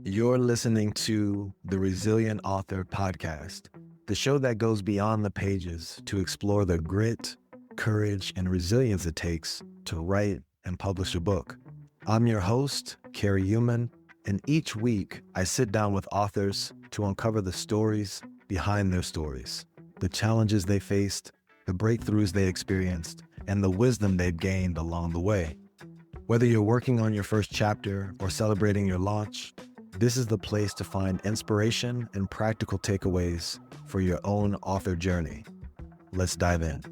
You're listening to the Resilient Author Podcast, the show that goes beyond the pages to explore the grit, courage, and resilience it takes to write and publish a book. I'm your host, Kary Youman, and each week I sit down with authors to uncover the stories behind their stories, the challenges they faced, the breakthroughs they experienced, and the wisdom they've gained along the way. Whether you're working on your first chapter or celebrating your launch, this is the place to find inspiration and practical takeaways for your own author journey. Let's dive in.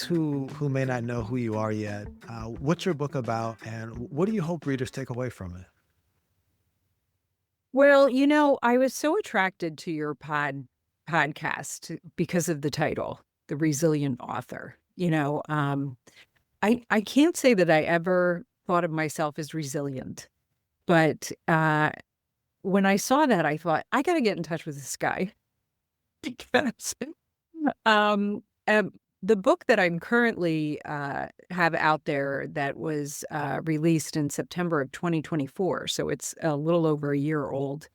Who may not know who you are yet, what's your book about, and what do you hope readers take away from it? Well, I was so attracted to your podcast because of the title, The Resilient Author. I can't say that I ever thought of myself as resilient, but when I saw that, I thought I got to get in touch with this guy because um, um, the book that I'm currently have out there that was released in September of 2024, so it's a little over a year old.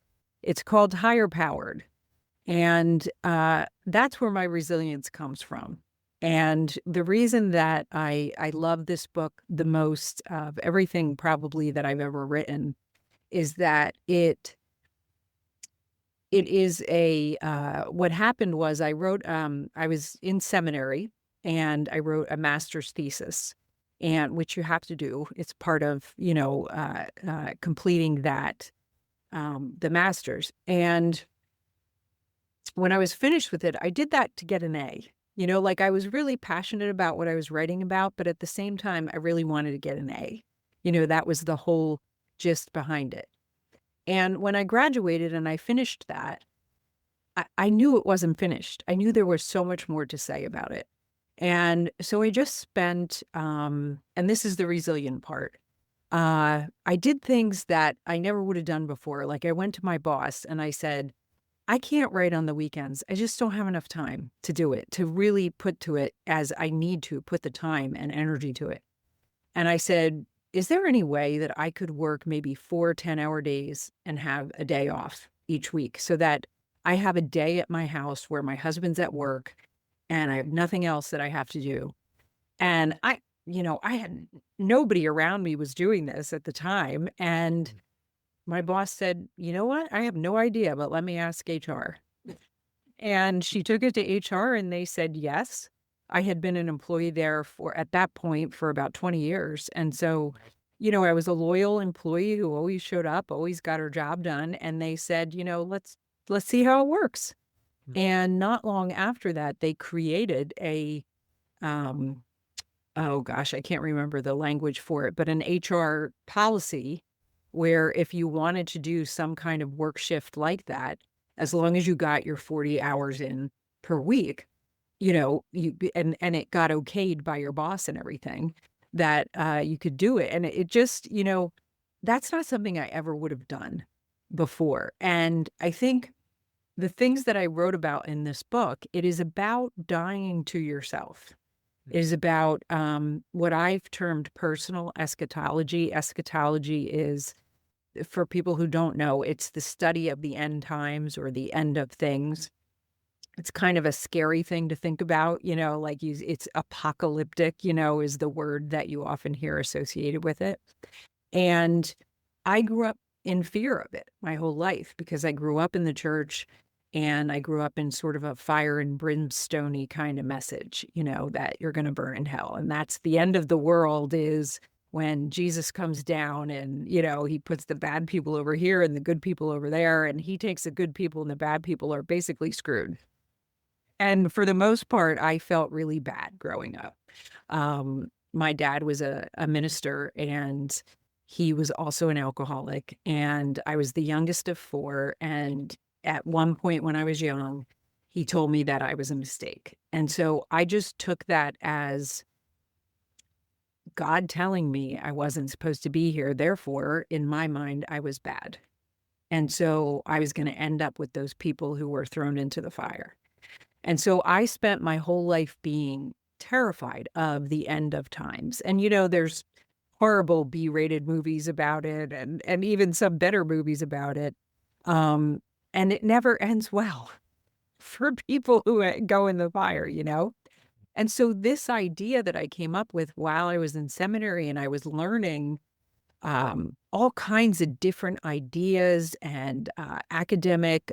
It's called Higher Powered, and that's where my resilience comes from. And the reason that I love this book the most of everything probably that I've ever written is that it is a what happened was I was in seminary and I wrote a master's thesis, and which you have to do. It's part of, completing that, the master's. And when I was finished with it, I did that to get an A. Like I was really passionate about what I was writing about, but at the same time, I really wanted to get an A. That was the whole gist behind it. And when I graduated and I finished that, I knew it wasn't finished. I knew there was so much more to say about it. And so I just spent, and this is the resilient part. I did things that I never would have done before. Like I went to my boss and I said, I can't write on the weekends. I just don't have enough time to do it, to really put to it as I need to put the time and energy to it. And I said, is there any way that I could work maybe 4 10-hour days and have a day off each week so that I have a day at my house where my husband's at work and I have nothing else that I have to do? And I had nobody around me was doing this at the time. And my boss said, you know what? I have no idea, but let me ask HR. And she took it to HR and they said yes. I had been an employee there at that point, for about 20 years. And so, I was a loyal employee who always showed up, always got her job done. And they said, let's see how it works. Mm. And not long after that, they created um, oh gosh, I can't remember the language for it, but an HR policy where if you wanted to do some kind of work shift like that, as long as you got your 40 hours in per week, and it got okayed by your boss and everything, that you could do it. And it just, that's not something I ever would have done before. And I think the things that I wrote about in this book, it is about dying to yourself. It is about what I've termed personal eschatology. Eschatology is, for people who don't know, it's the study of the end times or the end of things. It's kind of a scary thing to think about, like it's apocalyptic, is the word that you often hear associated with it. And I grew up in fear of it my whole life because I grew up in the church and I grew up in sort of a fire and brimstone-y kind of message, that you're going to burn in hell. And that's the end of the world, is when Jesus comes down and, he puts the bad people over here and the good people over there. And he takes the good people and the bad people are basically screwed. And for the most part, I felt really bad growing up. My dad was a minister and he was also an alcoholic. And I was the youngest of four. And at one point when I was young, he told me that I was a mistake. And so I just took that as God telling me I wasn't supposed to be here. Therefore, in my mind, I was bad. And so I was going to end up with those people who were thrown into the fire. And so I spent my whole life being terrified of the end of times. And, there's horrible B-rated movies about it and even some better movies about it. Um, and it never ends well for people who go in the fire, you know? And so this idea that I came up with while I was in seminary and I was learning all kinds of different ideas and academic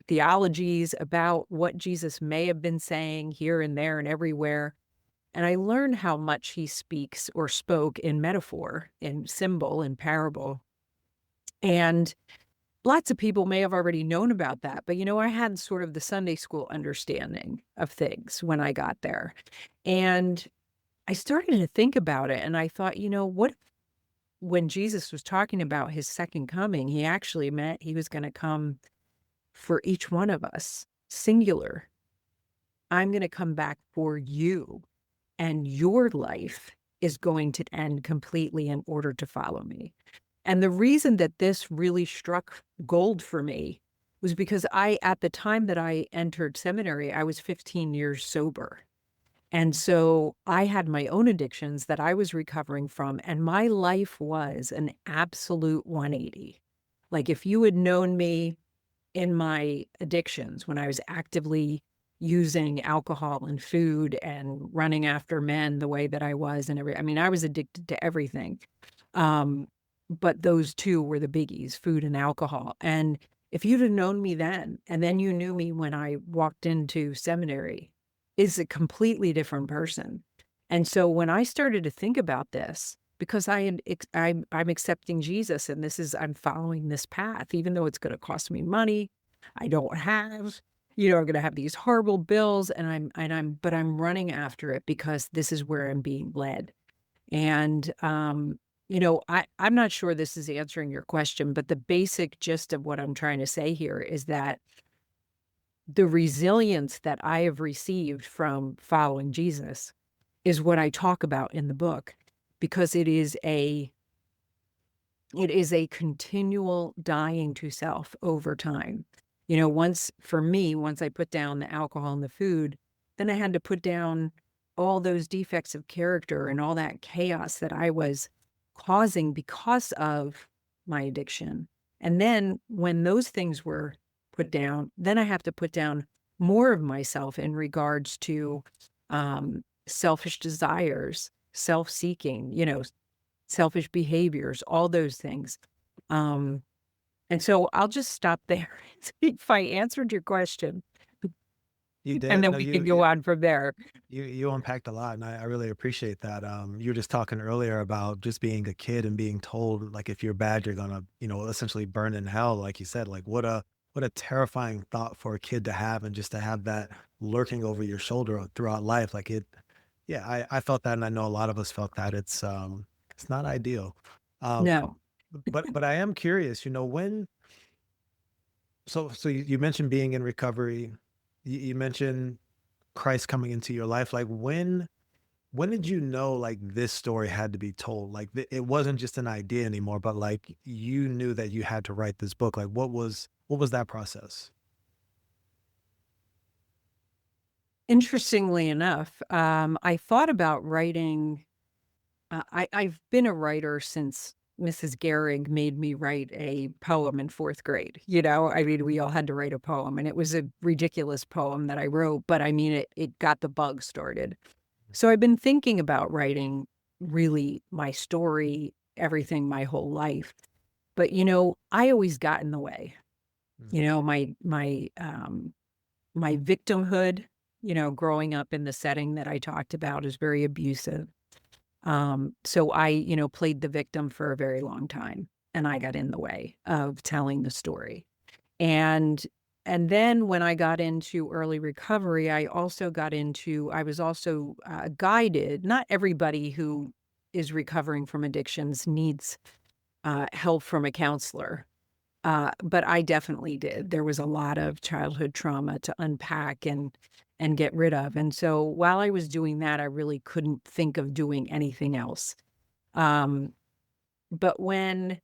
theologies about what Jesus may have been saying here and there and everywhere. And I learned how much he speaks or spoke in metaphor, in symbol, in parable. And lots of people may have already known about that, but I had sort of the Sunday school understanding of things when I got there. And I started to think about it and I thought, what if when Jesus was talking about his second coming, he actually meant he was going to come for each one of us, singular. I'm going to come back for you, and your life is going to end completely in order to follow me. And the reason that this really struck gold for me was because at the time that I entered seminary, I was 15 years sober. And so I had my own addictions that I was recovering from, and my life was an absolute 180. Like if you had known me in my addictions when I was actively using alcohol and food and running after men the way that I was I mean, I was addicted to everything. Um, but those two were the biggies, food and alcohol. And if you'd have known me then, and then you knew me when I walked into seminary, is a completely different person. And so when I started to think about this, because I'm accepting Jesus and I'm following this path, even though it's going to cost me money, I don't have, I'm going to have these horrible bills but I'm running after it because this is where I'm being led. And, I'm not sure this is answering your question, but the basic gist of what I'm trying to say here is that the resilience that I have received from following Jesus is what I talk about in the book because it is a continual dying to self over time. Once I put down the alcohol and the food, then I had to put down all those defects of character and all that chaos that I was causing because of my addiction. And then when those things were put down, then I have to put down more of myself in regards to selfish desires, self seeking, selfish behaviors, all those things. Um, and so I'll just stop there and see if I answered your question, You and did. then No, we can go on from there. you unpacked a lot, and I really appreciate that. You were just talking earlier about just being a kid and being told like if you're bad, you're gonna, essentially burn in hell, like you said. Like what a terrifying thought for a kid to have, and just to have that lurking over your shoulder throughout life. Like it, yeah, I felt that, and I know a lot of us felt that. It's not ideal. Um, No. but I am curious, when so you mentioned being in recovery, you mentioned Christ coming into your life. Like when did you know like this story had to be told? Like it wasn't just an idea anymore, but like you knew that you had to write this book. Like what was that process? Interestingly enough, I thought about writing. I've been a writer since Mrs. Gehrig made me write a poem in fourth grade. I mean, we all had to write a poem, and it was a ridiculous poem that I wrote, but I mean, it got the bug started. So I've been thinking about writing really my story, everything my whole life. But I always got in the way. Mm, My victimhood, growing up in the setting that I talked about is very abusive. So I, played the victim for a very long time and I got in the way of telling the story. And and then when I got into early recovery, I was also guided. Not everybody who is recovering from addictions needs help from a counselor. But I definitely did. There was a lot of childhood trauma to unpack and get rid of. And so while I was doing that, I really couldn't think of doing anything else. Um, but when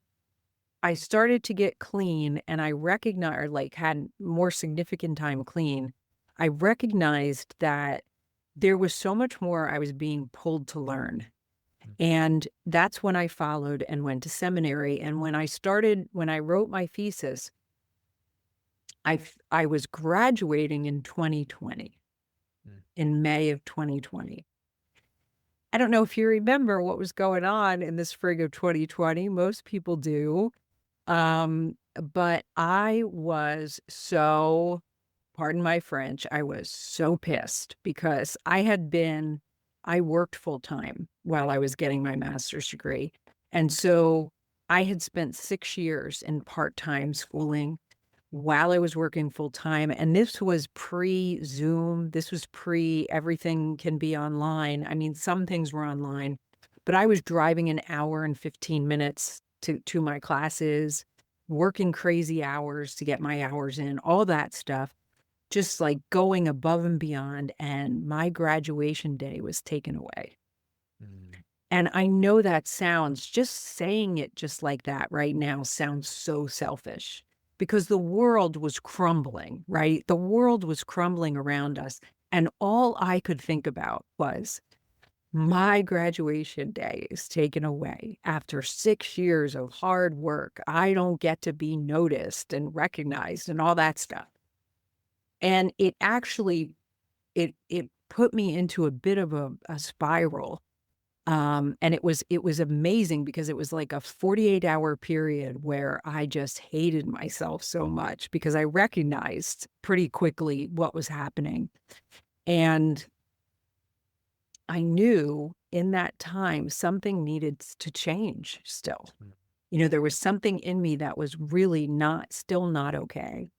I started to get clean and I recognized, or like had more significant time clean, I recognized that there was so much more I was being pulled to learn. And that's when I followed and went to seminary. And when I wrote my thesis, I was graduating in 2020, Mm. in May of 2020. I don't know if you remember what was going on in the spring of 2020. Most people do. But I was so, pardon my French, I was so pissed because I worked full time while I was getting my master's degree. And so I had spent 6 years in part-time schooling while I was working full time. And this was pre Zoom. This was pre everything can be online. I mean, some things were online, but I was driving an hour and 15 minutes to my classes, working crazy hours to get my hours in, all that stuff, just like going above and beyond. And my graduation day was taken away. Mm. And I know that sounds, just saying it just like that right now sounds so selfish because the world was crumbling, right? The world was crumbling around us. And all I could think about was my graduation day is taken away after 6 years of hard work. I don't get to be noticed and recognized and all that stuff. And it actually, it put me into a bit of a spiral, and it was amazing because it was like a 48-hour period where I just hated myself so much because I recognized pretty quickly what was happening. And I knew in that time something needed to change still. Mm. There was something in me that was really still not okay.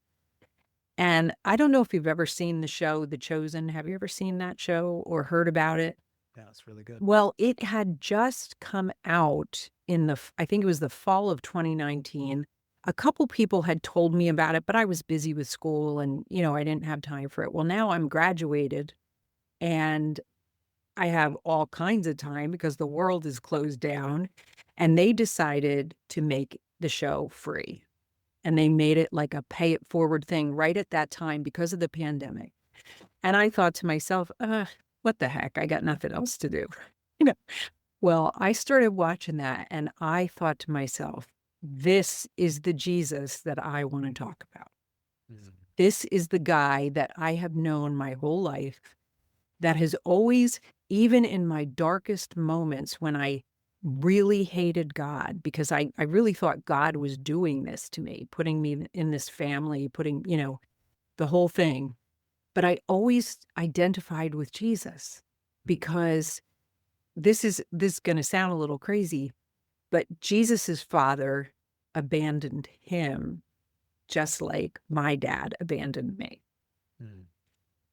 And I don't know if you've ever seen the show The Chosen. Have you ever seen that show or heard about it? Yeah, it's really good. Well, it had just come out I think it was the fall of 2019. A couple people had told me about it, but I was busy with school and, I didn't have time for it. Well, now I'm graduated and I have all kinds of time because the world is closed down. And they decided to make the show free. And they made it like a pay it forward thing right at that time because of the pandemic. And I thought to myself, what the heck? I got nothing else to do. You know, well, I started watching that and I thought to myself, this is the Jesus that I want to talk about. Mm. This is the guy that I have known my whole life that has always, even in my darkest moments when I really hated God, because I really thought God was doing this to me, putting me in this family, putting, the whole thing. But I always identified with Jesus because this is going to sound a little crazy, but Jesus's father abandoned him just like my dad abandoned me. Mm.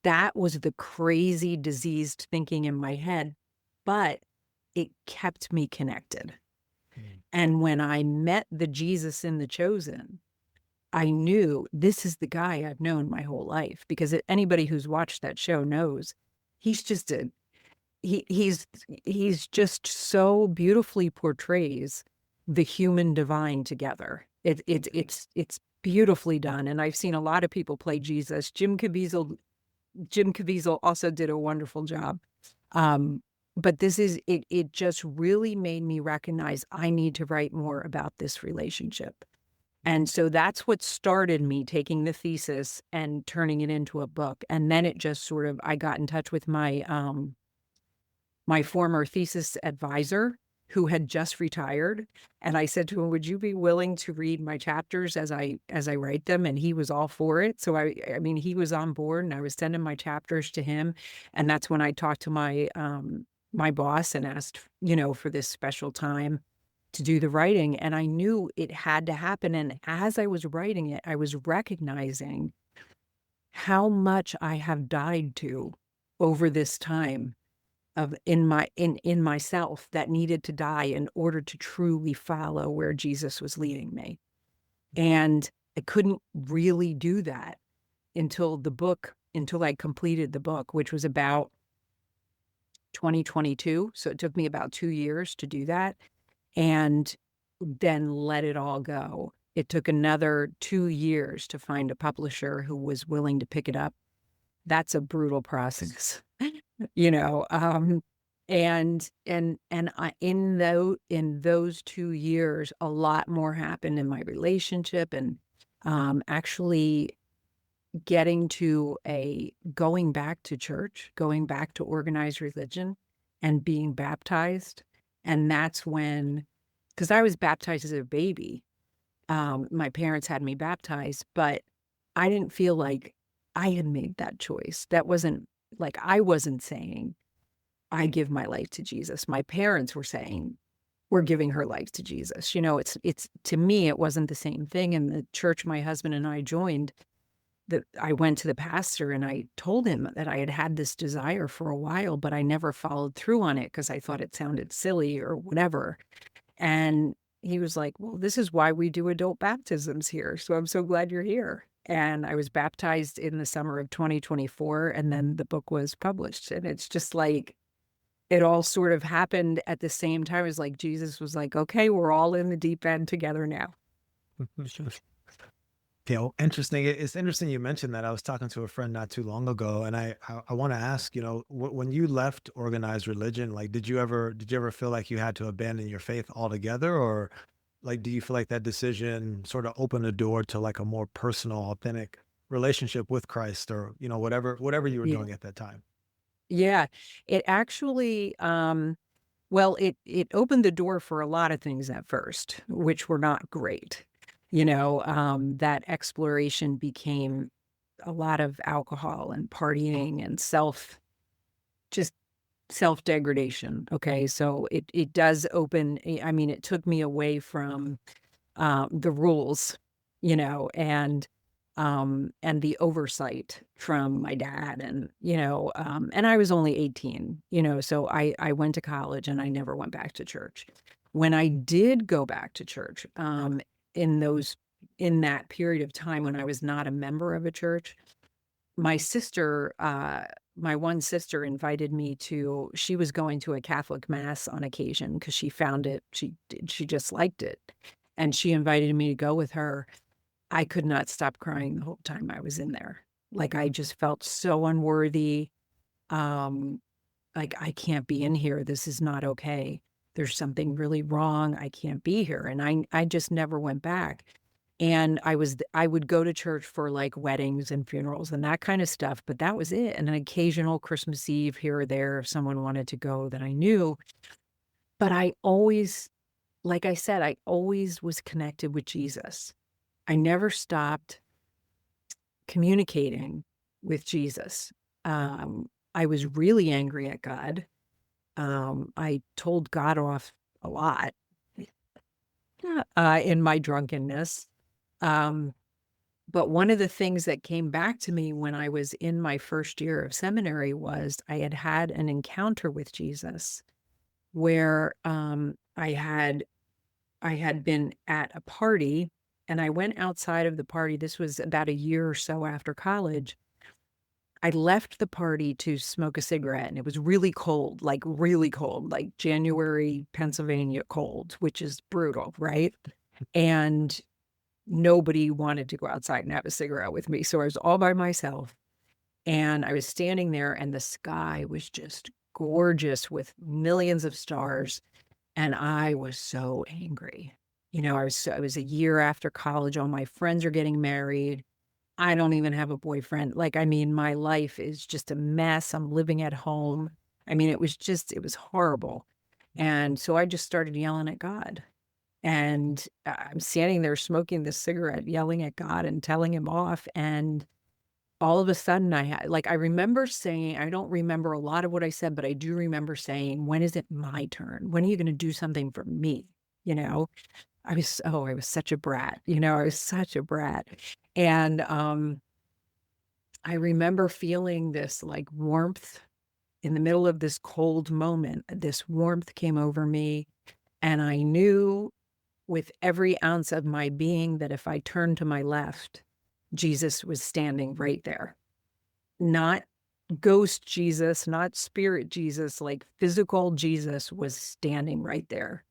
That was the crazy diseased thinking in my head, but it kept me connected. Mm. And when I met the Jesus in The Chosen, I knew this is the guy I've known my whole life because anybody who's watched that show knows he's just he's just so beautifully portrays the human divine together. It's beautifully done. And I've seen a lot of people play Jesus. Jim Caviezel also did a wonderful job. But it just really made me recognize I need to write more about this relationship. And so that's what started me taking the thesis and turning it into a book. And then it just sort of, I got in touch with my former thesis advisor who had just retired. And I said to him, would you be willing to read my chapters as I write them? And he was all for it. So I mean, he was on board and I was sending my chapters to him. And that's when I talked to my boss and asked, for this special time to do the writing. And I knew it had to happen. And as I was writing it, I was recognizing how much I have died to over this time of in myself that needed to die in order to truly follow where Jesus was leading me. And I couldn't really do that until I completed the book, which was about 2022. So it took me about 2 years to do that and then let it all go. It took another 2 years to find a publisher who was willing to pick it up. That's a brutal process. you know, um, In those 2 years, a lot more happened in my relationship, and, actually going back to church, going back to organized religion and being baptized, and that's when, because I was baptized as a baby, my parents had me baptized, but I didn't feel like I had made that choice. That wasn't like, I wasn't saying, "I give my life to Jesus." My parents were saying, "We're giving her life to Jesus." It's to me, it wasn't the same thing. In the church my husband and I joined, that I went to the pastor and I told him that I had had this desire for a while, but I never followed through on it because I thought it sounded silly or whatever. And he was like, "Well, this is why we do adult baptisms here. So I'm so glad you're here." And I was baptized in the summer of 2024, and then the book was published. And it's just like, it all sort of happened at the same time. It's like Jesus was like, "Okay, we're all in the deep end together now." Interesting. It's interesting you mentioned that. I was talking to a friend not too long ago, and I want to ask, when you left organized religion, like, did you ever feel like you had to abandon your faith altogether, or like, do you feel like that decision sort of opened the door to like a more personal, authentic relationship with Christ, or whatever you were Yeah. doing at that time? Yeah. It actually, well, it opened the door for a lot of things at first, which were not great. That exploration became a lot of alcohol and partying and just self-degradation. Okay. So it does open, I mean, it took me away from the rules, and the oversight from my dad, and I was only 18, so I went to college and I never went back to church. When I did go back to church, in those in that period of time when I was not a member of a church, my sister, my one sister invited me to she was going to a Catholic mass on occasion because she just liked it, and she invited me to go with her. I could not stop crying the whole time I was in there. Like, I just felt so unworthy, um, like, "I can't be in here, this is not okay. There's something really wrong, I can't be here," and I just never went back. And I would go to church for, like, weddings and funerals and that kinda stuff, but that was it, and an occasional Christmas Eve here or there if someone wanted to go that I knew, but I always, like I said, I always was connected with Jesus. I never stopped communicating with Jesus. I was really angry at God. I told God off a lot, in my drunkenness. Um, but one of the things that came back to me when I was in my first year of seminary was I had had an encounter with Jesus where I had been at a party and I went outside of the party. This was about a year or so after college. I left the party to smoke a cigarette and it was really cold, like January, Pennsylvania cold, which is brutal, right? And nobody wanted to go outside and have a cigarette with me. So I was all by myself and I was standing there and the sky was just gorgeous with millions of stars. And I was so angry. I was a year after college, all my friends are getting married. I don't even have a boyfriend. Like, I mean, my life is just a mess. I'm living at home. I mean, it was horrible. And so I just started yelling at God. And I'm standing there smoking this cigarette, yelling at God and telling him off. And all of a sudden I remember saying, I don't remember a lot of what I said, but I do remember saying, "When is it my turn? When are you going to do something for me?" You know, I was such a brat, I was such a brat. And, I remember feeling this like warmth in the middle of this cold moment. This warmth came over me, and I knew with every ounce of my being that if I turned to my left, Jesus was standing right there. Not ghost Jesus, not spirit Jesus, like physical Jesus was standing right there,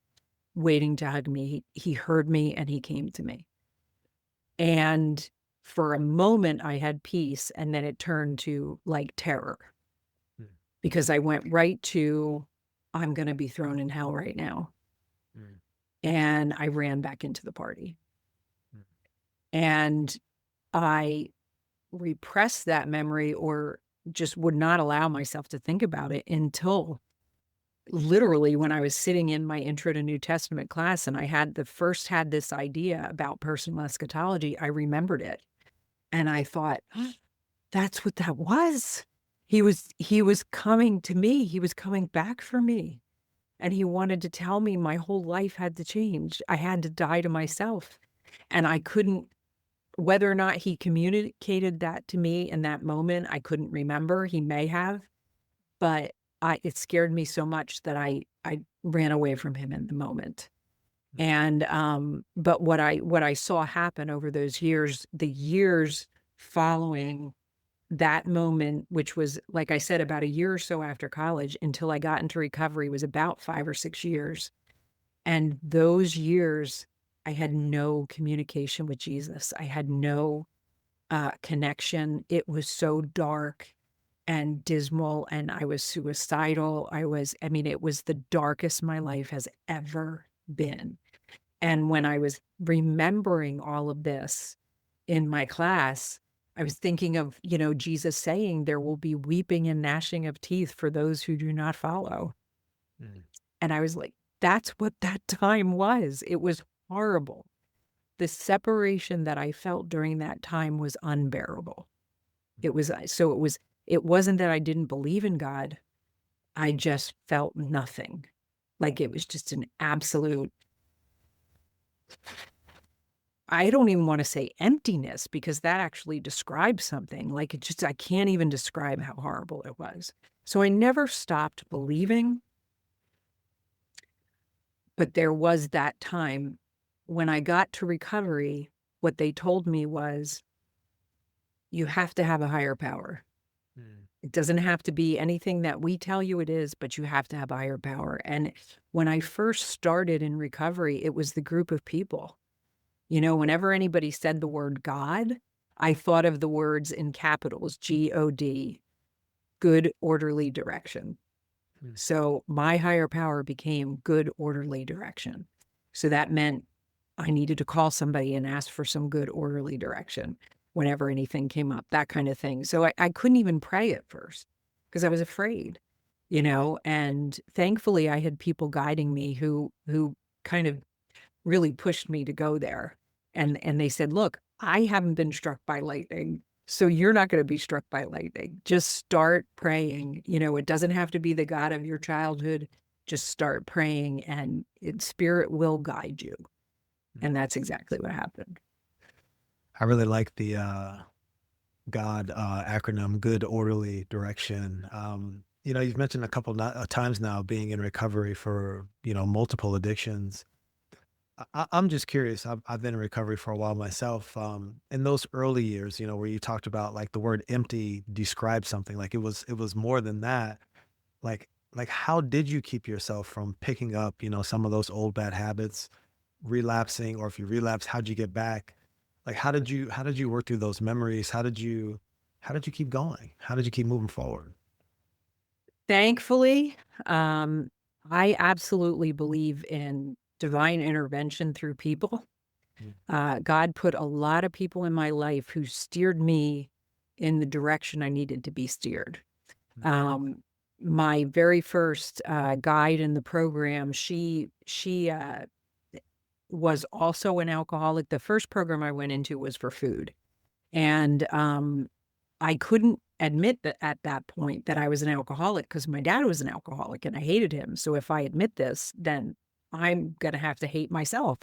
waiting to hug me. He heard me and he came to me. And for a moment, I had peace, and then it turned to like terror Mm. because I went right to I'm going to be thrown in hell right now. Mm, And I ran back into the party. mm, And I repressed that memory or just would not allow myself to think about it until literally when I was sitting in my intro to New Testament class and I had this idea about personal eschatology. I remembered it and I thought, that's what that was. He was coming to me. He was coming back for me. And he wanted to tell me my whole life had to change. I had to die to myself. And I couldn't, whether or not he communicated that to me in that moment, I couldn't remember. He may have, but it scared me so much that I ran away from him in the moment. And but what I saw happen over those years, the years following that moment, which was, like I said, about a year or so after college until I got into recovery, was about 5 or 6 years. And those years, I had no communication with Jesus. I had no connection. It was so dark and dismal, and I was suicidal. I mean, it was the darkest my life has ever been. And when I was remembering all of this in my class, I was thinking of, Jesus saying, there will be weeping and gnashing of teeth for those who do not follow. mm, And I was like, that's what that time was. It was horrible. The separation that I felt during that time was unbearable. It wasn't that I didn't believe in God. I just felt nothing. Like it was just an absolute, I don't even want to say emptiness because that actually describes something. Like I can't even describe how horrible it was. So I never stopped believing, but there was that time when I got to recovery, what they told me was, you have to have a higher power. mm, It doesn't have to be anything that we tell you it is, but you have to have a higher power. And when I first started in recovery, it was the group of people. Whenever anybody said the word God, I thought of the words in capitals, God, good, orderly direction. mm, So my higher power became good, orderly direction. So that meant I needed to call somebody and ask for some good, orderly direction whenever anything came up, that kind of thing. So I couldn't even pray at first because I was afraid, and thankfully I had people guiding me who kind of really pushed me to go there. And they said, look, I haven't been struck by lightning. So you're not going to be struck by lightning. Just start praying. It doesn't have to be the God of your childhood. Just start praying and spirit will guide you. mm. And that's exactly what happened. I really like the God acronym, good orderly direction. You've mentioned a couple times now being in recovery for, multiple addictions. I'm just curious. I've been in recovery for a while myself. In those early years, where you talked about like the word empty described something, like it was more than that. Like how did you keep yourself from picking up, some of those old bad habits, relapsing, or if you relapse, how'd you get back? Like how did you work through those memories? How did you keep going? How did you keep moving forward? Thankfully, um, I absolutely believe in divine intervention through people. Mm, God put a lot of people in my life who steered me in the direction I needed to be steered. mm, Um, my very first guide in the program, she was also an alcoholic. The first program I went into was for food, and I couldn't admit that at that point that I was an alcoholic because my dad was an alcoholic and I hated him. So if I admit this, then I'm gonna have to hate myself.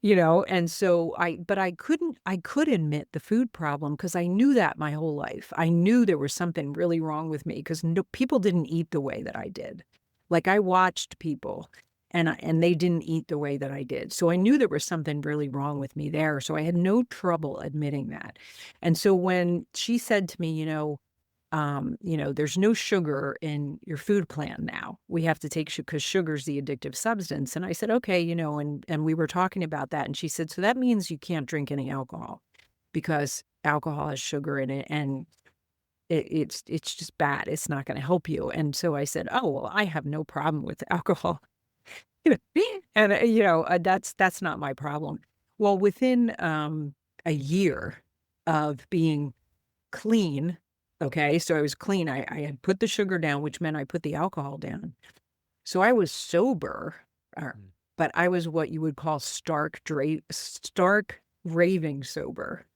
And so but I could admit the food problem because I knew that my whole life. I knew there was something really wrong with me because no, people didn't eat the way that I did. Like I watched people and they didn't eat the way that I did. So I knew there was something really wrong with me there. So I had no trouble admitting that. And so when she said to me, there's no sugar in your food plan now. We have to take because sugar's the addictive substance. And I said, okay, and we were talking about that. And she said, so that means you can't drink any alcohol because alcohol has sugar in it. And it's just bad. It's not going to help you. And so I said, oh, well, I have no problem with alcohol. You know, and, that's not my problem. Well, within, a year of being clean, okay, so I was clean. I had put the sugar down, which meant I put the alcohol down. So I was sober, er, Mm. but I was what you would call stark raving sober.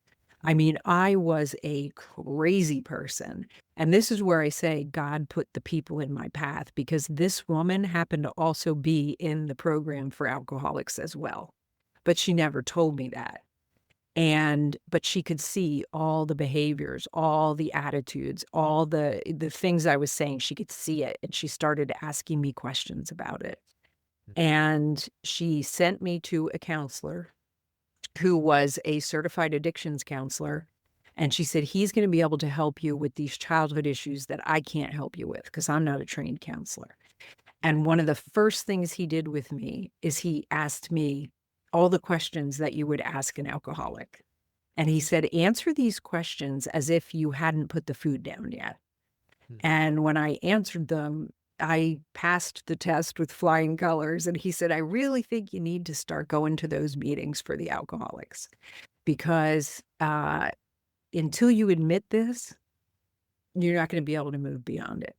I mean, I was a crazy person. And this is where I say God put the people in my path, because this woman happened to also be in the program for alcoholics as well. But she never told me that. But she could see all the behaviors, all the attitudes, all the things I was saying. She could see it, and she started asking me questions about it. And she sent me to a counselor who was a certified addictions counselor. And she said, he's going to be able to help you with these childhood issues that I can't help you with because I'm not a trained counselor. And one of the first things he did with me is he asked me all the questions that you would ask an alcoholic. And he said, answer these questions as if you hadn't put the food down yet. Mm. And when I answered them, I passed the test with flying colors. And he said, I really think you need to start going to those meetings for the alcoholics, because until you admit this, you're not going to be able to move beyond it.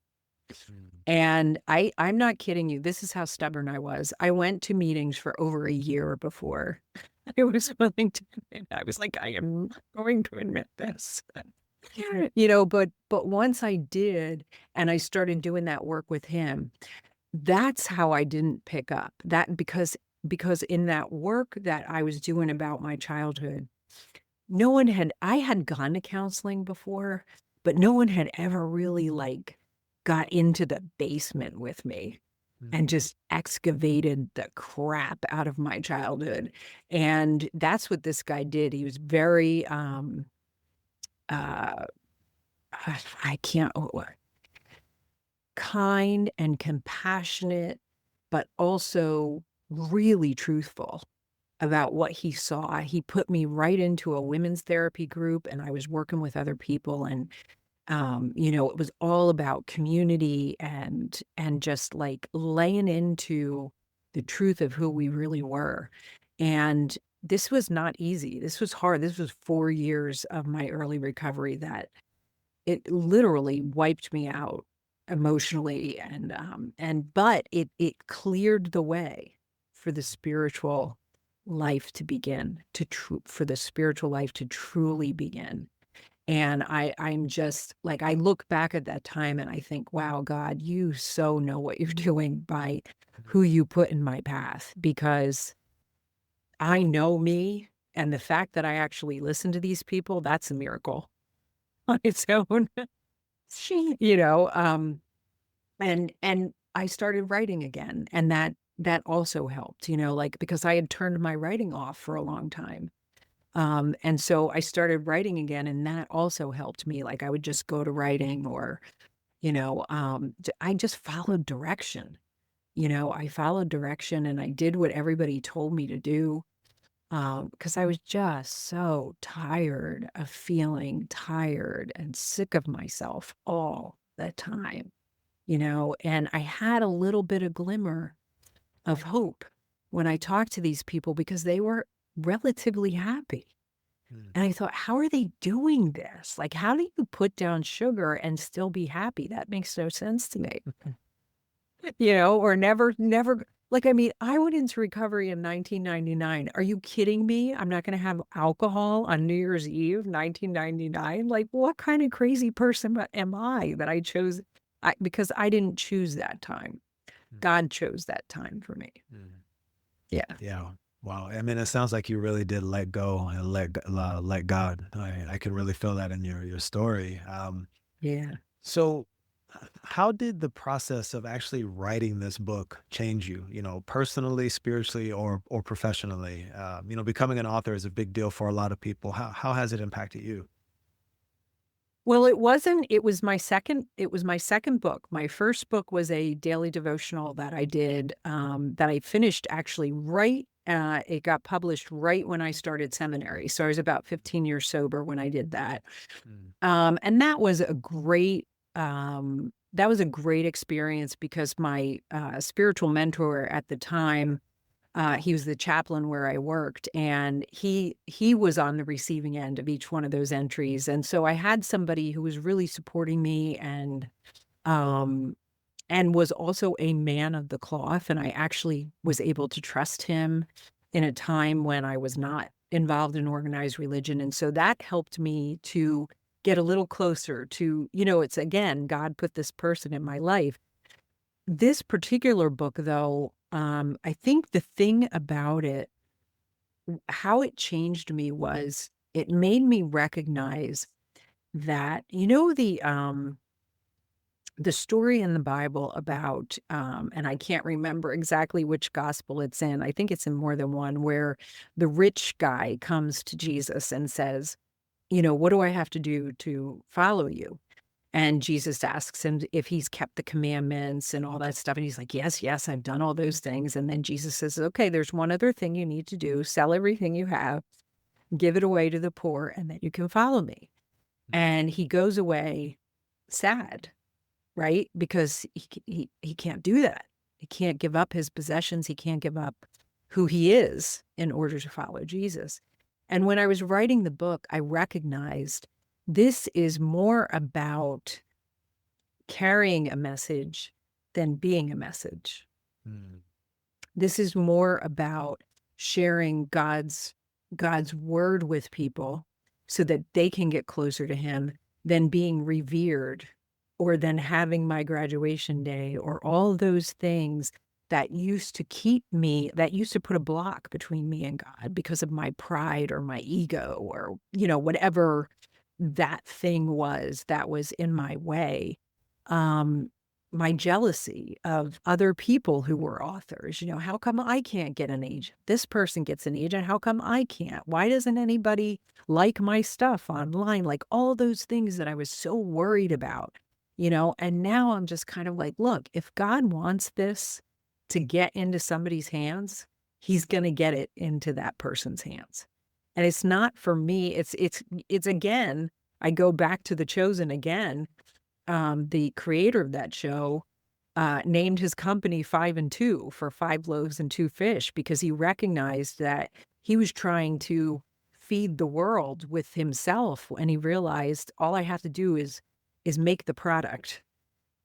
Mm. And I'm not kidding you. This is how stubborn I was. I went to meetings for over a year before I was willing to admit. I was like, I am not going to admit this. But once I did, and I started doing that work with him, that's how I didn't pick up that, because in that work that I was doing about my childhood, I had gone to counseling before, but no one had ever really like got into the basement with me Mm. and just excavated the crap out of my childhood. And that's what this guy did. He was very, uh, I can't, kind and compassionate, but also really truthful about what he saw. He put me right into a women's therapy group, and I was working with other people. And it was all about community and just like laying into the truth of who we really were. And this was not easy. This was hard. This was 4 years of my early recovery that it literally wiped me out emotionally, but it cleared the way for the spiritual life to begin, for the spiritual life to truly begin. And I'm just like, I look back at that time and I think, wow, God, you so know what you're doing by who you put in my path, because I know me, and the fact that I actually listen to these people, that's a miracle on its own. you know, um, and I started writing again, and that also helped, like, because I had turned my writing off for a long time. And so I started writing again, and that also helped me. Like, I would just go to writing, or, I just followed direction. I followed direction, and I did what everybody told me to do. Because I was just so tired of feeling tired and sick of myself all the time, and I had a little bit of glimmer of hope when I talked to these people, because they were relatively happy. Mm. And I thought, how are they doing this? Like, how do you put down sugar and still be happy? That makes no sense to me. Or never. Like, I mean, I went into recovery in 1999. Are you kidding me? I'm not going to have alcohol on New Year's Eve, 1999. Like, what kind of crazy person am I that I chose? Because I didn't choose that time. Mm. God chose that time for me. Mm. Yeah. Yeah. Wow. I mean, it sounds like you really did let go and let God. I can really feel that in your story. Yeah. So, how did the process of actually writing this book change you? Personally, spiritually, or professionally. Becoming an author is a big deal for a lot of people. How has it impacted you? Well, it was my second book. My first book was a daily devotional that I did, that I finished actually right It got published right when I started seminary. So I was about 15 years sober when I did that. Mm. And that was a great experience because my spiritual mentor at the time, he was the chaplain where I worked, and he was on the receiving end of each one of those entries. And so I had somebody who was really supporting me um, and was also a man of the cloth. And I actually was able to trust him in a time when I was not involved in organized religion. And so that helped me to get a little closer to, it's again, God put this person in my life. This particular book, though, I think the thing about it, how it changed me was it made me recognize that, the story in the Bible about, and I can't remember exactly which gospel it's in. I think it's in more than one, where the rich guy comes to Jesus and says, what do I have to do to follow you? And Jesus asks him if he's kept the commandments and all that stuff. And he's like, yes, yes, I've done all those things. And then Jesus says, okay, there's one other thing you need to do. Sell everything you have, give it away to the poor, and then you can follow me. And he goes away sad, right? Because he can't do that. He can't give up his possessions. He can't give up who he is in order to follow Jesus. And when I was writing the book, I recognized this is more about carrying a message than being a message. Mm. This is more about sharing God's word with people so that they can get closer to him than being revered or than having my graduation day or all those things that used to put a block between me and God because of my pride or my ego or, whatever that thing was that was in my way. Um, my jealousy of other people who were authors. How come I can't get an agent? This person gets an agent. How come I can't? Why doesn't anybody like my stuff online? Like all those things that I was so worried about, and now I'm just kind of like, look, if God wants this to get into somebody's hands, he's going to get it into that person's hands. And it's not for me. It's again, I go back to The Chosen again. The creator of that show named his company 5 and 2 for 5 loaves and 2 fish because he recognized that he was trying to feed the world with himself, and he realized all I have to do is make the product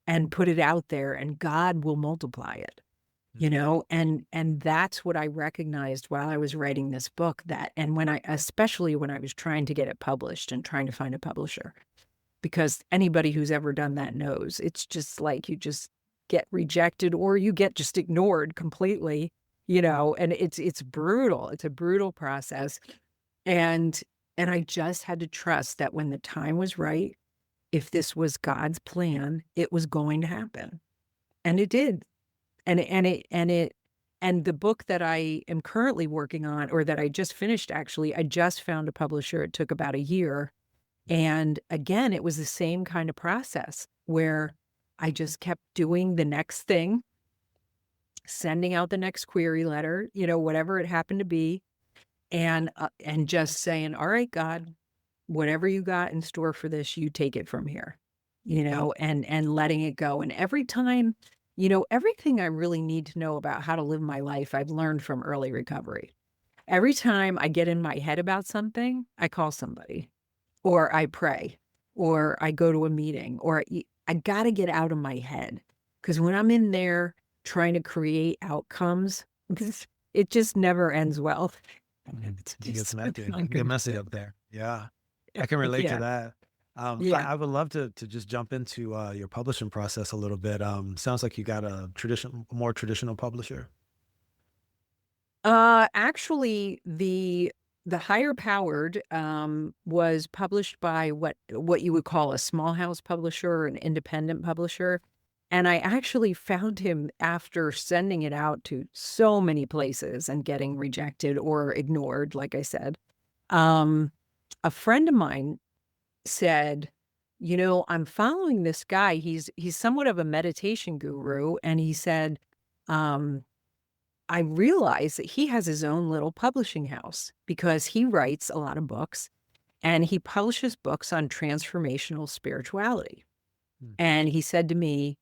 and put it out there, and God will multiply it. And that's what I recognized while I was writing this book, and especially when I was trying to get it published and trying to find a publisher, because anybody who's ever done that knows it's just like you just get rejected or you get just ignored completely, and it's brutal. It's a brutal process. And I just had to trust that when the time was right, if this was God's plan, it was going to happen. And it did. And the book that I am currently working on, or that I just finished, actually, I just found a publisher. It took about a year. And again, it was the same kind of process where I just kept doing the next thing, sending out the next query letter, whatever it happened to be, and just saying, all right, God, whatever you got in store for this, you take it from here, and letting it go. And every time, everything I really need to know about how to live my life, I've learned from early recovery. Every time I get in my head about something, I call somebody, or I pray, or I go to a meeting, or I got to get out of my head. Because when I'm in there trying to create outcomes, it just never ends well. It's You get just messy. not Get good. messy up there. Yeah, I can relate to Yeah. that. Yeah. I would love to just jump into your publishing process a little bit. Sounds like you got a more traditional publisher. Actually, the Higher Powered was published by what you would call a small house publisher or an independent publisher. And I actually found him after sending it out to so many places and getting rejected or ignored, like I said. Um, a friend of mine said, I'm following this guy. He's somewhat of a meditation guru, and he said, um, I realized that he has his own little publishing house because he writes a lot of books and he publishes books on transformational spirituality. Mm. And he said to me,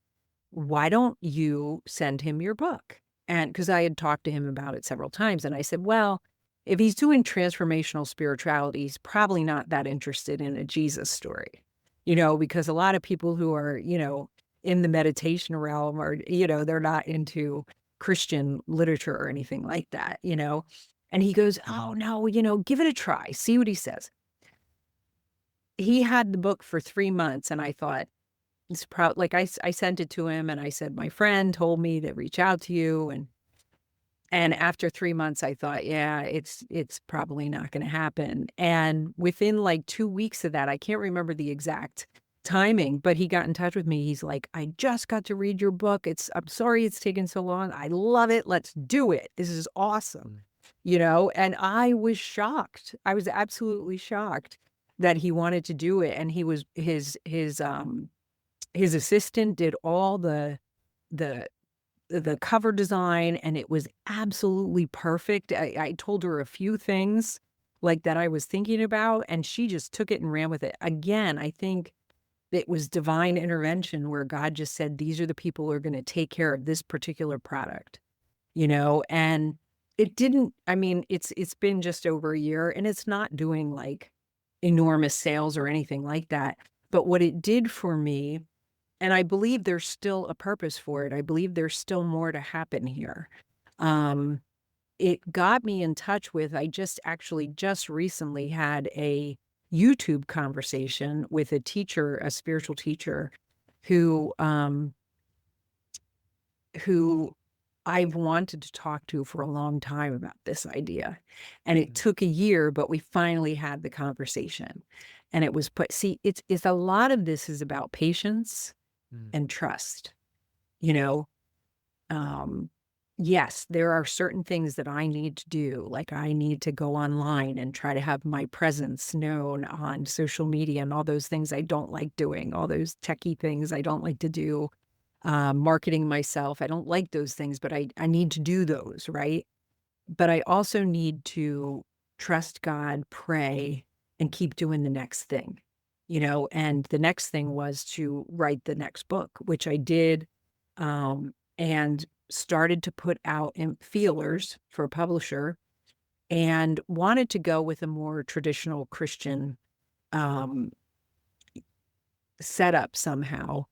why don't you send him your book? And because I had talked to him about it several times, and I said, well, if he's doing transformational spirituality, he's probably not that interested in a Jesus story, because a lot of people who are, in the meditation realm are, they're not into Christian literature or anything like that. And he goes, oh, no, give it a try, see what he says. He had the book for 3 months, and I thought, it's probably like I sent it to him and I said, my friend told me to reach out to you. And after 3 months, I thought, yeah, it's probably not going to happen. And within like 2 weeks of that, I can't remember the exact timing, but he got in touch with me. He's like, I just got to read your book. I'm sorry it's taken so long. I love it. Let's do it. This is awesome. And I was shocked. I was absolutely shocked that he wanted to do it. And he was his assistant did all the cover design, and it was absolutely perfect. I told her a few things like that I was thinking about, and she just took it and ran with it. Again, I think it was divine intervention where God just said, these are the people who are going to take care of this particular product, and it didn't, I mean, it's been just over a year and it's not doing like enormous sales or anything like that. But what it did for me, and I believe there's still a purpose for it. I believe there's still more to happen here. Um, it got me in touch with, I just recently had a YouTube conversation with a teacher, a spiritual teacher who I've wanted to talk to for a long time about this idea. And it took a year, but we finally had the conversation. And it was it's a lot of this is about patience and trust, you know. Um, yes, there are certain things that I need to do. Like I need to go online and try to have my presence known on social media and all those things I don't like doing, all those techie things I don't like to do, marketing myself. I don't like those things, but I need to do those, right? But I also need to trust God, pray, and keep doing the next thing, and the next thing was to write the next book, which I did, and started to put out in feelers for a publisher and wanted to go with a more traditional Christian um, setup somehow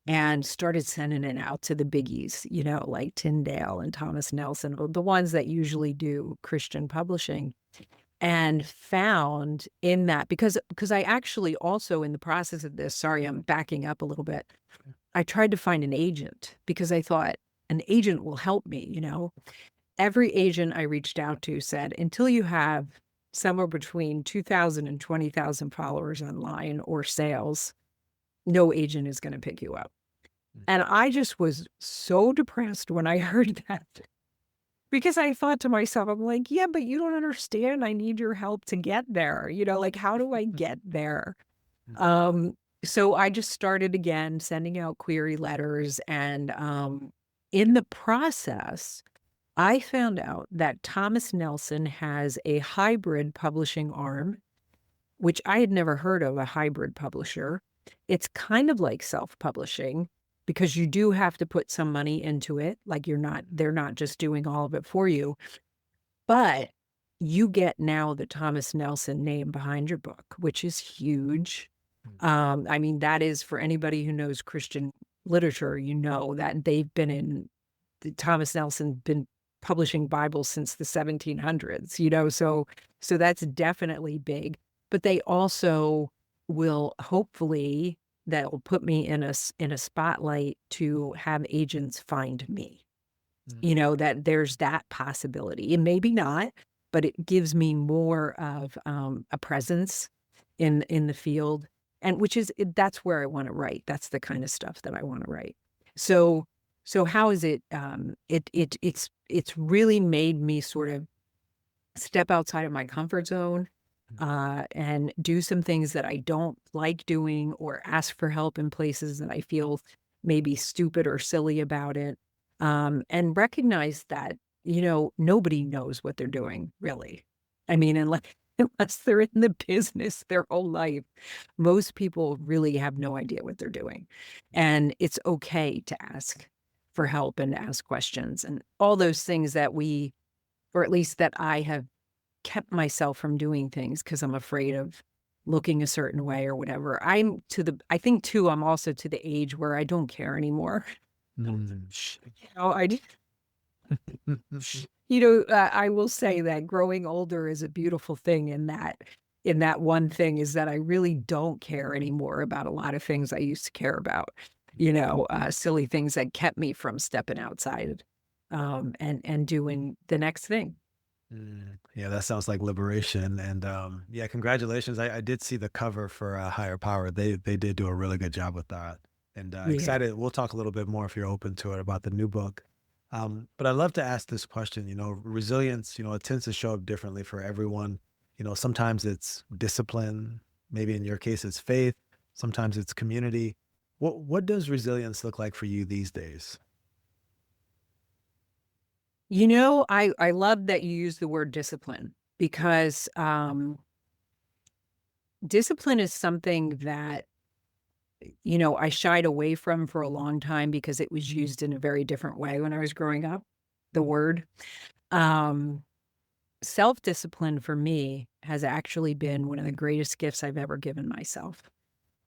and started sending it out to the biggies, like Tyndale and Thomas Nelson, the ones that usually do Christian publishing, and found in that because I actually also in the process of this, sorry, I'm backing up a little bit. I tried to find an agent because I thought an agent will help me, Every agent I reached out to said, until you have somewhere between 2,000 and 20,000 followers online or sales, no agent is going to pick you up. And I just was so depressed when I heard that because I thought to myself, I'm like, yeah, but you don't understand. I need your help to get there. Like, how do I get there? Um, so I just started again sending out query letters. And in the process, I found out that Thomas Nelson has a hybrid publishing arm, which I had never heard of, a hybrid publisher. It's kind of like self-publishing because you do have to put some money into it. Like they're not just doing all of it for you, but you get now the Thomas Nelson name behind your book, which is huge. I mean, that is for anybody who knows Christian literature, that they've been Thomas Nelson been publishing Bibles since the 1700s, so that's definitely big. But they also will hopefully that will put me in a spotlight to have agents find me. That there's that possibility, and maybe not, but it gives me more of a presence in the field, and that's where I want to write. That's the kind of stuff that I want to write. So how is it? It's really made me sort of step outside of my comfort zone, and do some things that I don't like doing, or ask for help in places that I feel maybe stupid or silly about it, and recognize that nobody knows what they're doing, really. I mean, unless they're in the business their whole life, most people really have no idea what they're doing. And it's okay to ask for help and ask questions and all those things that or at least that I have kept myself from doing things because I'm afraid of looking a certain way or whatever. I think too, I'm also to the age where I don't care anymore. Mm. I I will say that growing older is a beautiful thing in that one thing is that I really don't care anymore about a lot of things I used to care about, silly things that kept me from stepping outside, and doing the next thing. Yeah, that sounds like liberation. And yeah, congratulations. I did see the cover for Higher Power. They did do a really good job with that. And Yeah. excited. We'll talk a little bit more if you're open to it about the new book. But I'd love to ask this question. Resilience, it tends to show up differently for everyone. Sometimes it's discipline. Maybe in your case, it's faith. Sometimes it's community. What does resilience look like for you these days? I love that you use the word discipline because, discipline is something that, I shied away from for a long time because it was used in a very different way when I was growing up, the word. Um, Self-discipline for me has actually been one of the greatest gifts I've ever given myself.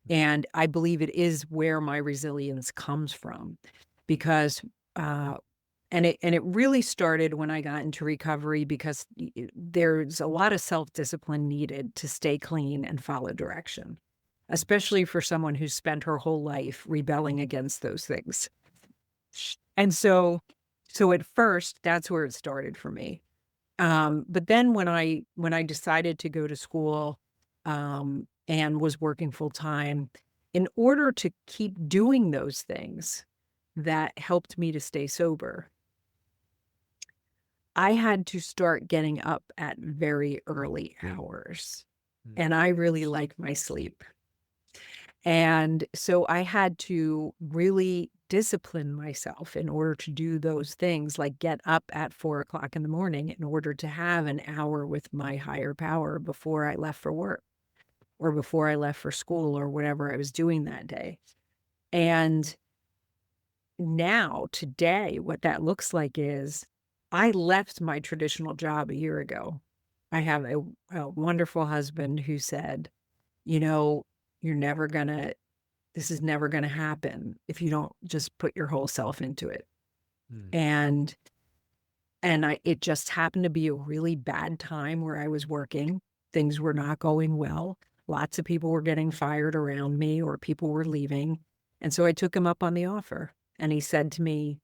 And I believe it is where my resilience comes from because, uh, and it really started when I got into recovery because there's a lot of self-discipline needed to stay clean and follow direction, especially for someone who's spent her whole life rebelling against those things. And so at first, that's where it started for me. But then when I decided to go to school, and was working full time, in order to keep doing those things that helped me to stay sober, I had to start getting up at very early hours, Mm, and I really like my sleep. And so I had to really discipline myself in order to do those things, like get up at 4 o'clock in the morning in order to have an hour with my higher power before I left for work or before I left for school or whatever I was doing that day. And now, today, what that looks like is I left my traditional job a year ago. I have a wonderful husband who said, you know, you're never gonna this is never gonna happen if you don't just put your whole self into it. mm, And it just happened to be a really bad time where I was working. Things were not going well. Lots of people were getting fired around me or people were leaving. And so I took him up on the offer. And he said to me,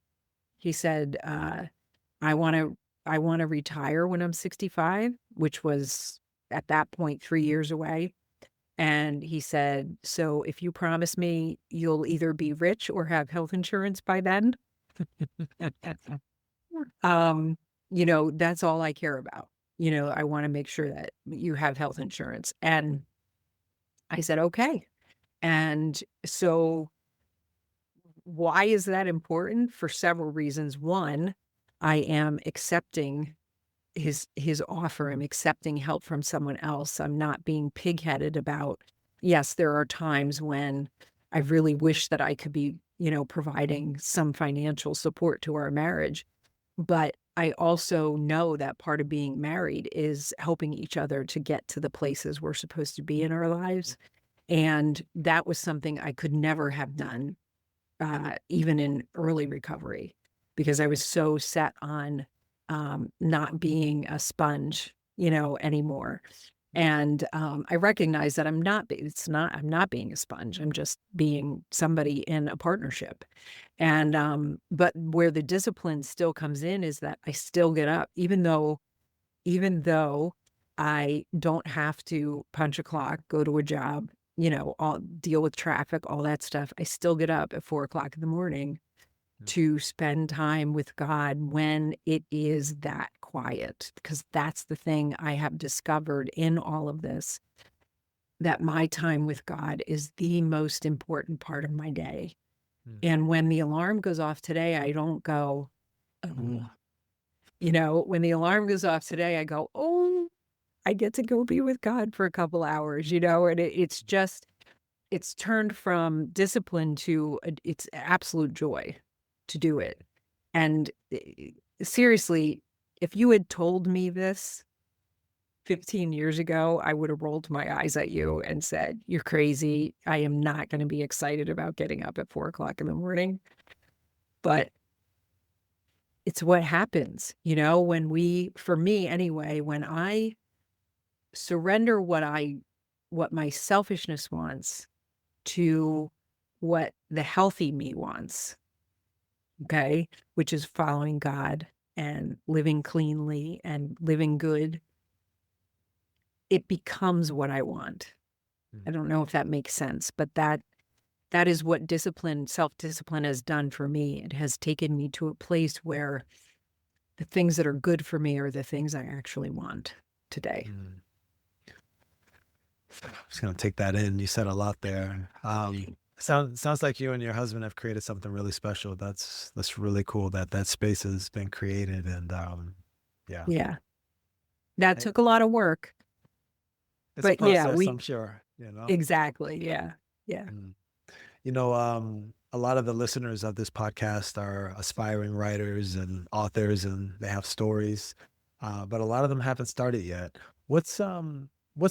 he said, I wanna I wanna retire when I'm 65, which was at that point 3 years away. And he said, "So if you promise me you'll either be rich or have health insurance by then, um, that's all I care about. I wanna make sure that you have health insurance." And I said, "Okay." And so why is that important? For several reasons. One, I am accepting his offer. I'm accepting help from someone else. I'm not being pigheaded about, yes, there are times when I really wish that I could be, providing some financial support to our marriage. But I also know that part of being married is helping each other to get to the places we're supposed to be in our lives. And that was something I could never have done, even in early recovery, because I was so set on, not being a sponge, anymore. And, I recognize that I'm not being a sponge. I'm just being somebody in a partnership. And, but where the discipline still comes in is that I still get up, even though I don't have to punch a clock, go to a job, all deal with traffic, all that stuff. I still get up at 4 o'clock in the morning mm, to spend time with God when it is that quiet, because that's the thing I have discovered in all of this, that my time with God is the most important part of my day. mm, And when the alarm goes off today, I don't go, "Ugh," When the alarm goes off today, I go, oh, I get to go be with God for a couple hours, and it's turned from discipline to it's absolute joy to do it. And seriously, if you had told me this 15 years ago, I would have rolled my eyes at you and said, "You're crazy. I am not going to be excited about getting up at 4 o'clock in the morning." But it's what happens, for me anyway, when I surrender what my selfishness wants to what the healthy me wants, okay, which is following God and living cleanly and living good, it becomes what I want. I Mm. don't know if that makes sense, but that is what self-discipline has done for me. It has taken me to a place where the things that are good for me are the things I actually want today. Mm. I'm just gonna take that in. You said a lot there. Sounds like you and your husband have created something really special. That's really cool that that space has been created, and yeah, Yeah. That I- took a lot of work, it's a but yeah, process, I'm we sure. You know. exactly. Yeah. Yeah. Mm. A lot of the listeners of this podcast are aspiring writers and authors, and they have stories, but a lot of them haven't started yet. What's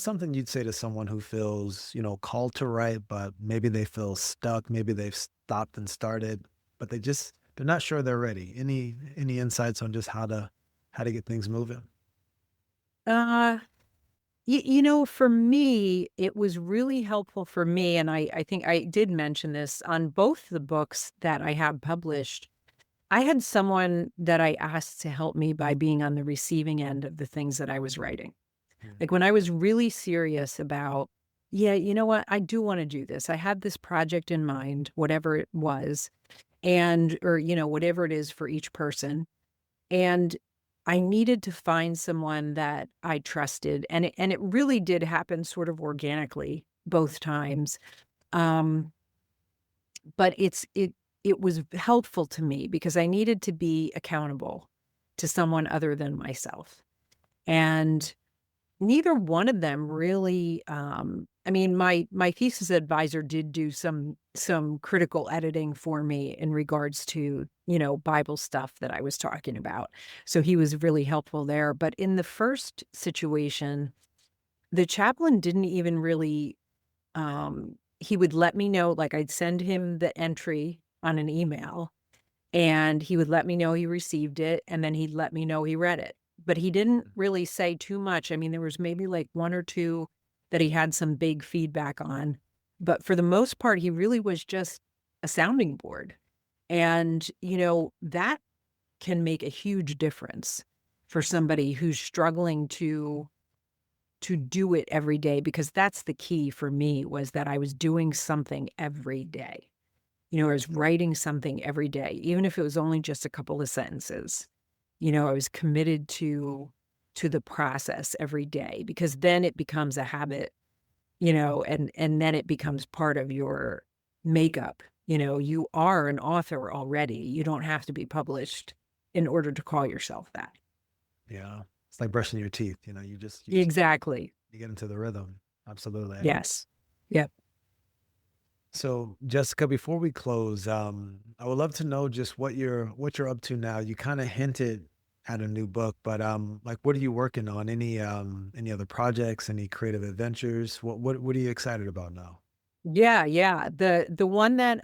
something you'd say to someone who feels, called to write, but maybe they feel stuck, maybe they've stopped and started, but they're not sure they're ready. Any insights on just how to get things moving? Uh, for me, it was really helpful for me, and I think I did mention this on both the books that I have published. I had someone that I asked to help me by being on the receiving end of the things that I was writing. Mm. Like when I was really serious about, yeah, you know what? I do want to do this. I had this project in mind, whatever it was, or, whatever it is for each person. And I needed to find someone that I trusted. And it really did happen sort of organically both times. Um, but it was helpful to me because I needed to be accountable to someone other than myself. And neither one of them really, I mean, my thesis advisor did do some critical editing for me in regards to, Bible stuff that I was talking about. So he was really helpful there. But in the first situation, the chaplain didn't even really, he would let me know, like I'd send him the entry on an email and he would let me know he received it, and then he'd let me know he read it. But he didn't really say too much. I mean, there was maybe like 1 or 2 that he had some big feedback on. But for the most part, he really was just a sounding board. And, that can make a huge difference for somebody who's struggling to do it every day, because that's the key for me, was that I was doing something every day. I was writing something every day, even if it was only just a couple of sentences. I was committed to the process every day, because then it becomes a habit, and then it becomes part of your makeup. You are an author already. You don't have to be published in order to call yourself that. Yeah, it's like brushing your teeth. You just Exactly. you get into the rhythm. Absolutely. Yes. Yep. So, Jessica, before we close, I would love to know just what you're up to now. You kind of hinted at a new book, but like, what are you working on? Any other projects? Any creative adventures? What are you excited about now? Yeah, yeah. The one that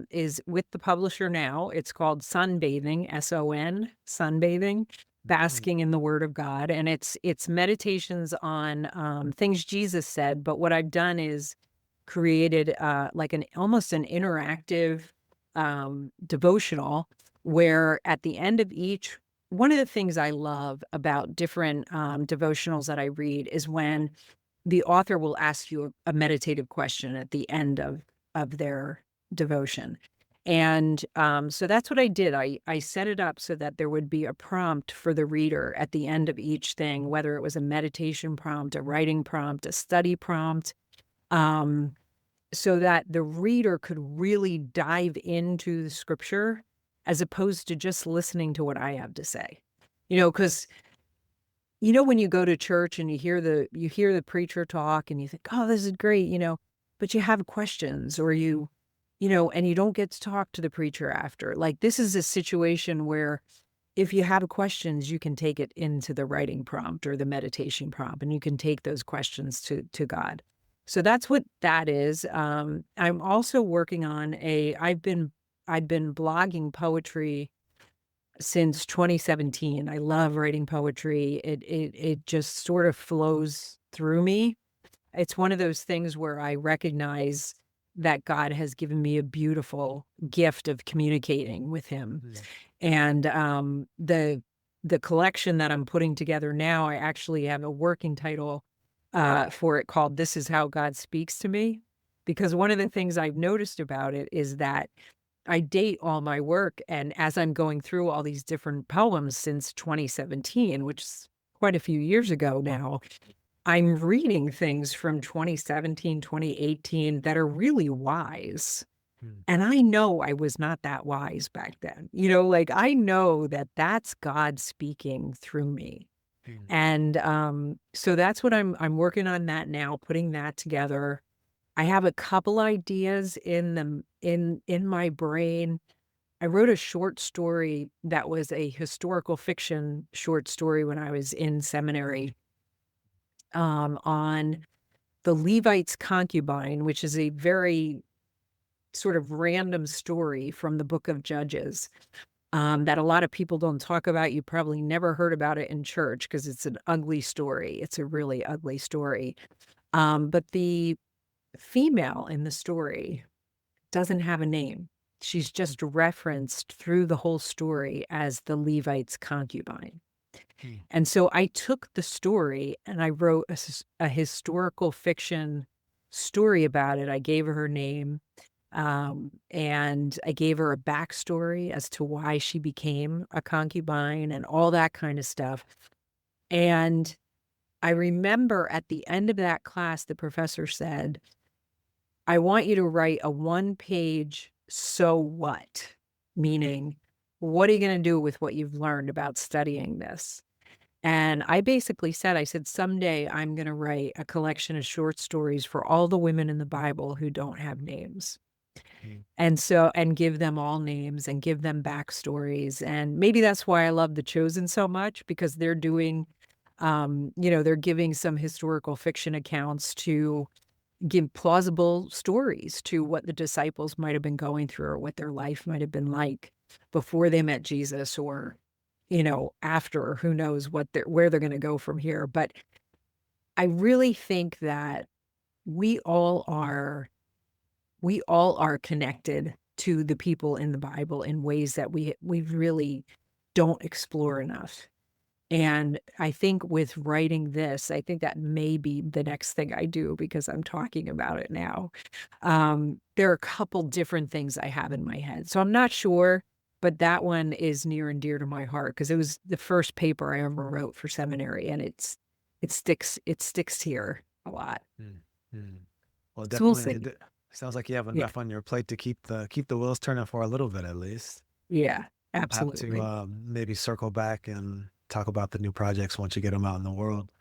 is with the publisher now, it's called Sunbathing, Sunbathing, Mm. basking in the word of God. And it's meditations on things Jesus said. But what I've done is created like an almost an interactive devotional, where at the end of each, one of the things I love about different devotionals that I read is when the author will ask you a meditative question at the end of their devotion. And so that's what I did. I set it up so that there would be a prompt for the reader at the end of each thing, whether it was a meditation prompt, a writing prompt, a study prompt, um, so that the reader could really dive into the scripture as opposed to just listening to what I have to say. Because when you go to church and you hear the preacher talk and you think, oh, this is great, but you have questions, or and you don't get to talk to the preacher after. Like, this is a situation where if you have questions, you can take it into the writing prompt or the meditation prompt, and you can take those questions to God. So that's what that is. I'm also working on I've been blogging poetry since 2017. I love writing poetry. It just sort of flows through me. It's one of those things where I recognize that God has given me a beautiful gift of communicating with him. Mm. And the collection that I'm putting together now, I actually have a working title for it called "This Is How God Speaks to Me," because one of the things I've noticed about it is that I date all my work, and as I'm going through all these different poems since 2017, which is quite a few years ago now, I'm reading things from 2017, 2018 that are really wise. Mm. And I know I was not that wise back then. Like, I know that that's God speaking through me. Mm. And so that's what I'm working on that now, putting that together. I have a couple ideas in my brain. I wrote a short story that was a historical fiction short story when I was in seminary, on the Levite's concubine, which is a very sort of random story from the book of Judges, that a lot of people don't talk about. You probably never heard about it in church because it's an ugly story. It's a really ugly story. But the female in the story doesn't have a name. She's just referenced through the whole story as the Levite's concubine. Mm. And so I took the story and I wrote a historical fiction story about it. I gave her her name, and I gave her a backstory as to why she became a concubine and all that kind of stuff. And I remember at the end of that class, the professor said, I want you to write a one-page "so what," meaning, what are you going to do with what you've learned about studying this? And I basically said, I said, someday I'm going to write a collection of short stories for all the women in the Bible who don't have names. Mm. And give them all names and give them backstories. And maybe that's why I love The Chosen so much, because they're doing, they're giving some historical fiction accounts to give plausible stories to what the disciples might have been going through, or what their life might have been like before they met Jesus, or, after. Who knows where they're going to go from here. But I really think that we all are we all are connected to the people in the Bible in ways that we really don't explore enough. And I think with writing this, I think that may be the next thing I do, because I'm talking about it now. There are a couple different things I have in my head. So I'm not sure, but that one is near and dear to my heart because it was the first paper I ever wrote for seminary, and it sticks here a lot. Mm. Mm. Well, So we'll definitely, see. sounds like you have Yeah. enough on your plate to keep the wheels turning for a little bit at least. Yeah, We'll have to absolutely. maybe circle back and talk about the new projects once you get them out in the world.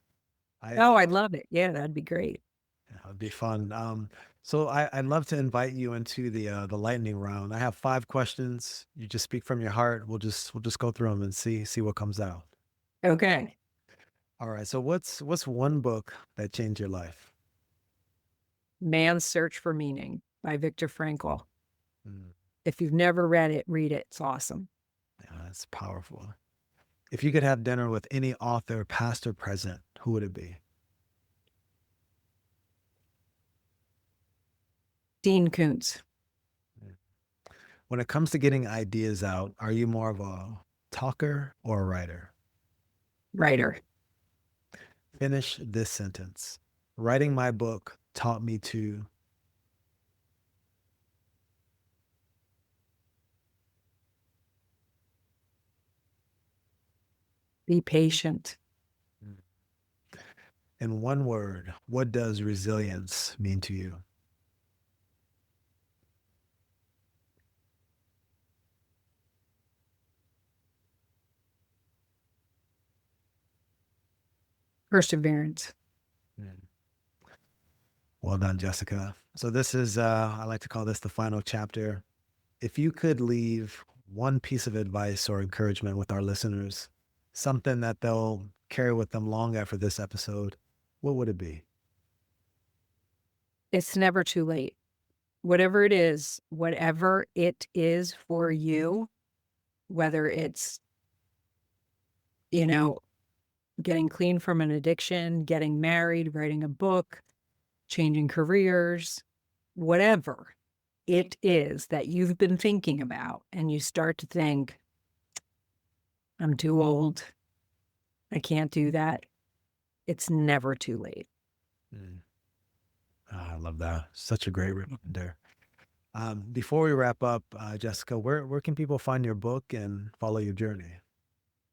I Oh, I love it. Yeah, that'd be great. Yeah, it'd be fun. So I'd love to invite you into the lightning round. I have 5 questions. You just speak from your heart. We'll just go through them and see what comes out. Okay. All right. So what's one book that changed your life? Man's Search for Meaning by Viktor Frankl. Mm, If you've never read it, read it. It's awesome. yeah, that's powerful. If you could have dinner with any author, past or present, who would it be? Dean Koontz, Mm. When it comes to getting ideas out, are you more of a talker or a writer? writer. Finish this sentence. Writing my book taught me to. Be patient. In one word, what does resilience mean to you? Perseverance. Mm. Well done, Jessica. So this is, I like to call this the final chapter. If you could leave one piece of advice or encouragement with our listeners, something that they'll carry with them long after this episode, what would it be? It's never too late. Whatever it is for you, whether it's, you know, getting clean from an addiction, getting married, writing a book, changing careers, whatever it is that you've been thinking about, and you start to think, I'm too old, I can't do that. It's never too late. Mm. I love that. Such a great reminder. Before we wrap up, Jessica, where can people find your book and follow your journey?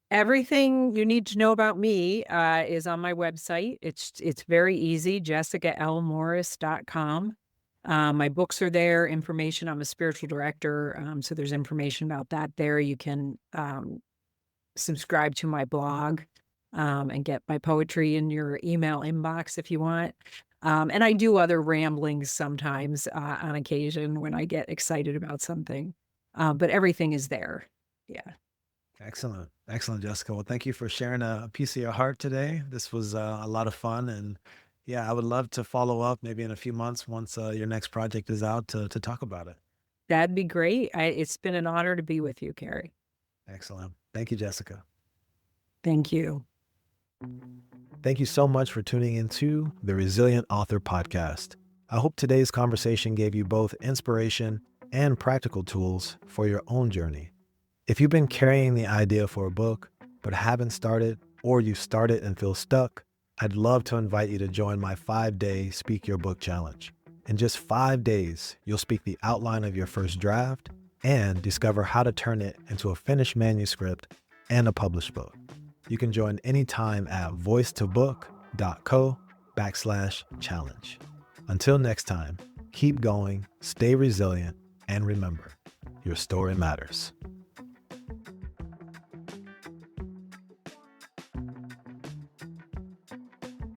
Everything you need to know about me is on my website. It's very easy, jessicalmorris.com. My books are there, information. I'm a spiritual director, so there's information about that there. You can subscribe to my blog and get my poetry in your email inbox if you want. And I do other ramblings sometimes on occasion when I get excited about something. But everything is there. Yeah. Excellent. Excellent, Jessica. Well, thank you for sharing a piece of your heart today. This was a lot of fun. And yeah, I would love to follow up maybe in a few months once your next project is out to talk about it. That'd be great. It's been an honor to be with you, Kary. Excellent. Thank you, Jessica. Thank you. Thank you so much for tuning into the Resilient Author Podcast. I hope today's conversation gave you both inspiration and practical tools for your own journey. If you've been carrying the idea for a book, but haven't started, or you started and feel stuck, I'd love to invite you to join my 5-day Speak Your Book Challenge. In just 5 days, you'll speak the outline of your first draft and discover how to turn it into a finished manuscript and a published book. You can join anytime at voicetobook.co/challenge. Until next time, keep going, stay resilient, and remember, your story matters.